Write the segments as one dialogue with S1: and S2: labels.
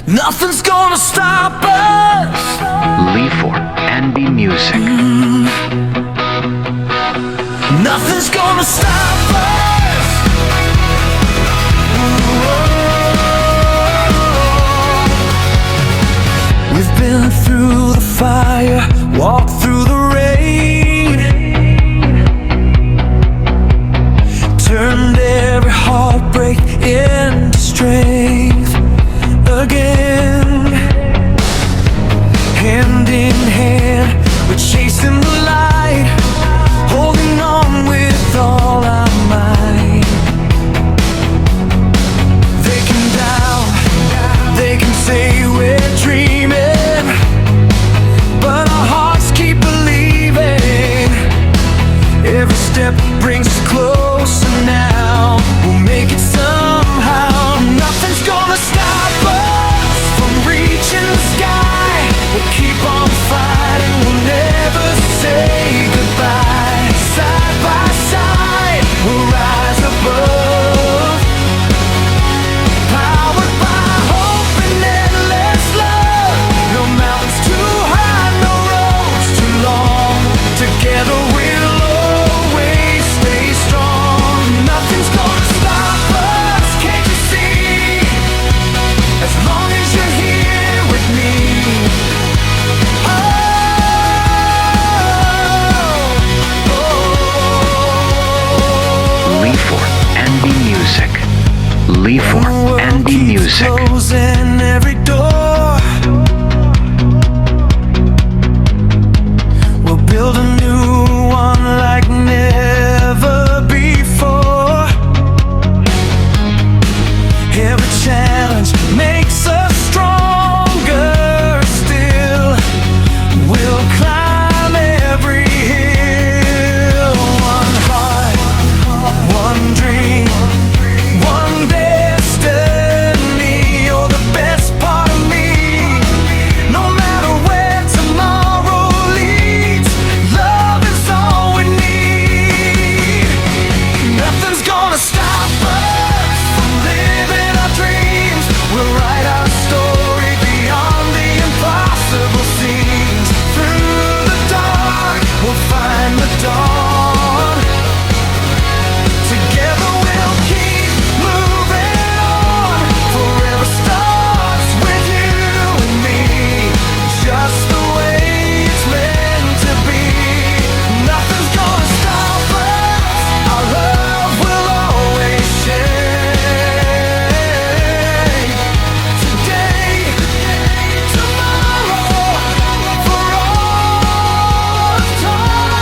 S1: Nothing's gonna stop us.
S2: Lihfour and B Music.
S1: Nothing's gonna stop us. We've been through the fire, walked through the rain, turned every heartbreak into strength again. Hand in hand, we're chasing the light, holding on with all our might. They can doubt, they can say we're dreaming, but our hearts keep believing. Every step brings us closer now. We'll make it somehow. Nothing's gonna stop us from reaching the sky. We'll keep on fighting, we'll never say goodbye. Side by side, we'll rise above, powered by hope and endless love. No mountains too high, no roads too long. Together we'll always stay strong. Nothing's gonna stop us, can't you see? As long as you're here with me.
S2: Lihfour and B Music. Lihfour and B Music.
S1: Closing every door. We'll build a new one like never before. Every challenge makes us stronger still. We'll climb every hill. One heart, one dream, one destiny. You're the best part of me. No matter where tomorrow leads, love is all we need. Nothing's gonna stop us from living our dreams. We'll write our story beyond the impossible scenes. Through the dark, we'll find the dawn. Together we'll keep moving on. Forever starts with you and me, just the way it's meant to be. Nothing's gonna stop us. Our love will always share. Today, tomorrow, for all of time.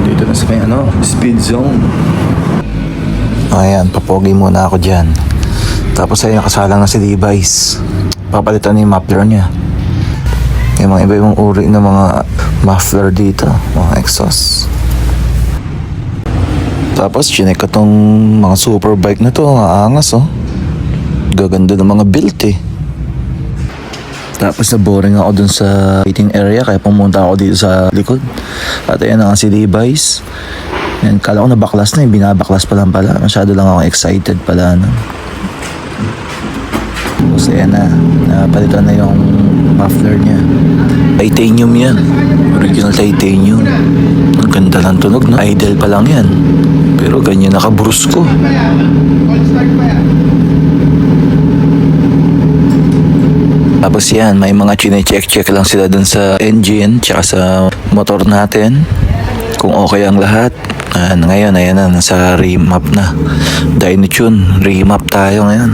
S3: Dito na sa may speed zone. Ayan, papogi muna ako dyan. Tapos ay nakasalang na si Levi's. Papalitan na yung muffler niya. Yung mga iba-ibang uri ng mga muffler dito, mga exhaust. Tapos chinek ko tong mga super bike na to, ang angas oh. Gaganda ng mga built eh. Tapos na-boring ako dun sa waiting area kaya pumunta ako dito sa likod. At ayan na nga si Levi's. Yan, kala ko nabaklas na eh. Binabaklas pa lang pala. Masyado lang ako excited pala. No? Tapos ayan na. Napalitan na yung muffler niya. Titanium yan. Original titanium. Ang ganda ng tunog, no? Idle pa lang yan. Pero ganyan nakabrusco. Tapos yan, may mga chine-check-check lang sila dun sa engine tsaka sa motor natin. Kung okay ang lahat. Ngayon, ayan na, nasa remap na. Dynotune, remap tayo ngayon.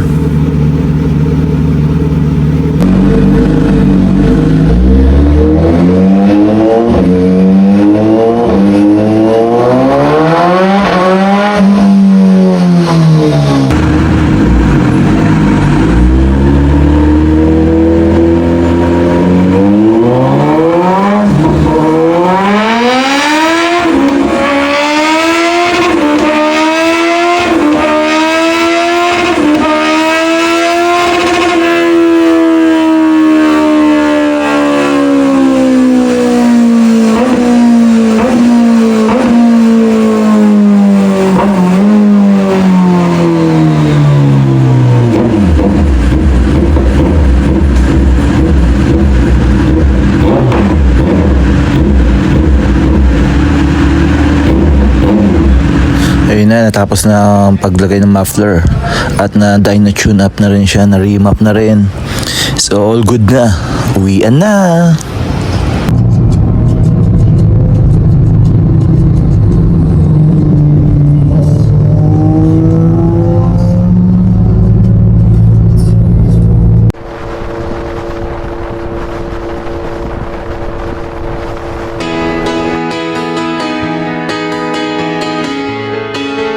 S3: Ayun na, natapos na ang paglagay ng muffler at na dynotune up na rin siya, na remap na rin. So all good na, uwian na.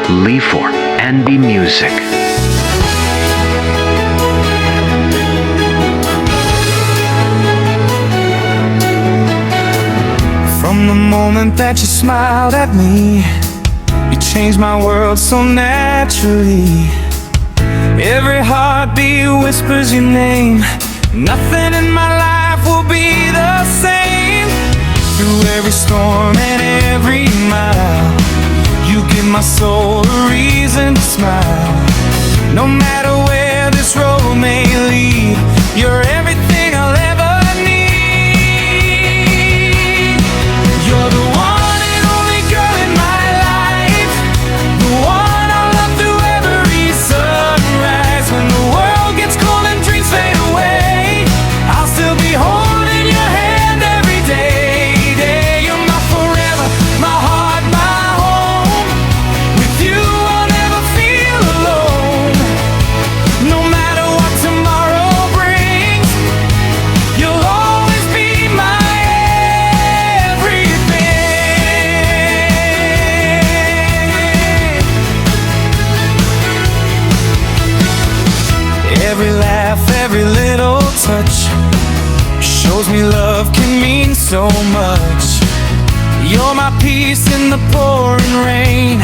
S2: Lihfour and the music.
S1: From the moment that you smiled at me, you changed my world so naturally. Every heartbeat whispers your name. Nothing in my life will be the same. Through every storm and every mile, you give my soul a reason to smile. No matter where this road may lead, you're everything I'll ever need. You're the one and only girl in my life, the one I'll love through every sunrise. When the world gets cold and dreams fade away, I'll still be holding your hand every day. You're my forever, my heart, my home. With you I'll never feel alone. No matter what tomorrow brings, you'll always be my everything. Every laugh, every little touch shows me love can mean so much. You're my peace in the pouring rain,